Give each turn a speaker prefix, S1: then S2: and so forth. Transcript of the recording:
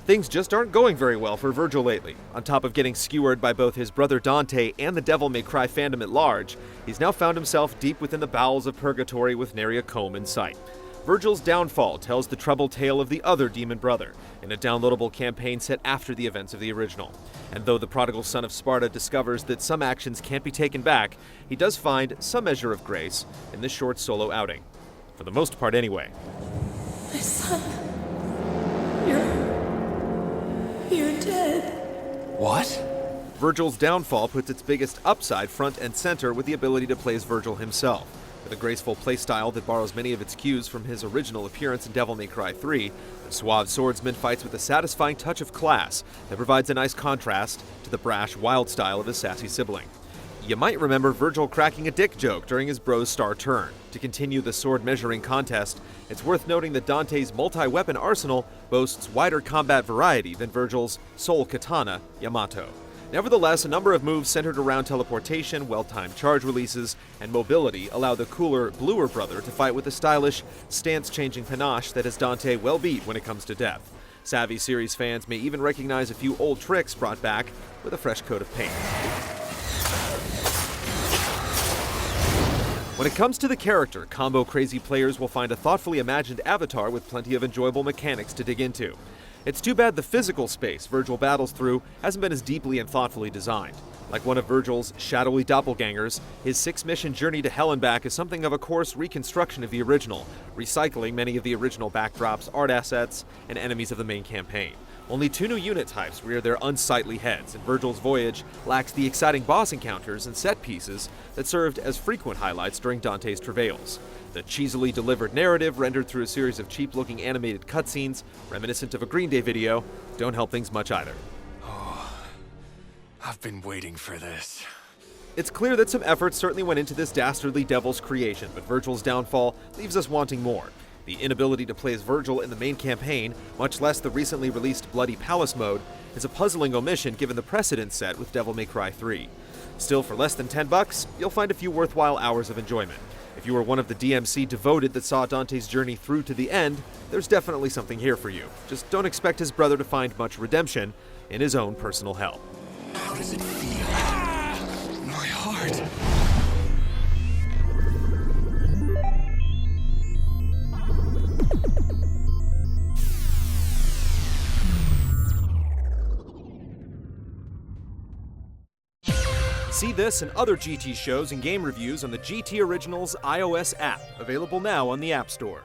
S1: Things just aren't going very well for Vergil lately. On top of getting skewered by both his brother Dante and the Devil May Cry fandom at large, he's now found himself deep within the bowels of purgatory with nary a comb in sight. Vergil's downfall tells the troubled tale of the other demon brother, in a downloadable campaign set after the events of the original. And though the prodigal son of Sparta discovers that some actions can't be taken back, he does find some measure of grace in this short solo outing. For the most part anyway.
S2: My son, you're dead.
S3: What?
S1: Vergil's downfall puts its biggest upside front and center with the ability to play as Vergil himself. With a graceful playstyle that borrows many of its cues from his original appearance in Devil May Cry 3, the suave swordsman fights with a satisfying touch of class that provides a nice contrast to the brash, wild style of his sassy sibling. You might remember Vergil cracking a dick joke during his bro's star turn. To continue the sword measuring contest, it's worth noting that Dante's multi-weapon arsenal boasts wider combat variety than Vergil's sole katana, Yamato. Nevertheless, a number of moves centered around teleportation, well-timed charge releases, and mobility allow the cooler, bluer brother to fight with a stylish, stance-changing panache that has Dante well beat when it comes to depth. Savvy series fans may even recognize a few old tricks brought back with a fresh coat of paint. When it comes to the character, combo-crazy players will find a thoughtfully imagined avatar with plenty of enjoyable mechanics to dig into. It's too bad the physical space Vergil battles through hasn't been as deeply and thoughtfully designed. Like one of Vergil's shadowy doppelgangers, his 6-mission journey to Hell and back is something of a coarse reconstruction of the original, recycling many of the original backdrops, art assets, and enemies of the main campaign. Only 2 new unit types rear their unsightly heads, and Vergil's voyage lacks the exciting boss encounters and set pieces that served as frequent highlights during Dante's travails. The cheesily delivered narrative, rendered through a series of cheap-looking animated cutscenes, reminiscent of a Green Day video, don't help things much either.
S3: Oh, I've been waiting for this.
S1: It's clear that some effort certainly went into this dastardly devil's creation, but Vergil's downfall leaves us wanting more. The inability to play as Vergil in the main campaign, much less the recently released Bloody Palace mode, is a puzzling omission given the precedent set with Devil May Cry 3. Still, for less than $10, you'll find a few worthwhile hours of enjoyment. If you are one of the DmC devoted that saw Dante's journey through to the end, there's definitely something here for you. Just don't expect his brother to find much redemption in his own personal hell.
S3: How does it feel? My heart.
S1: See this and other GT shows and game reviews on the GT Originals iOS app, available now on the App Store.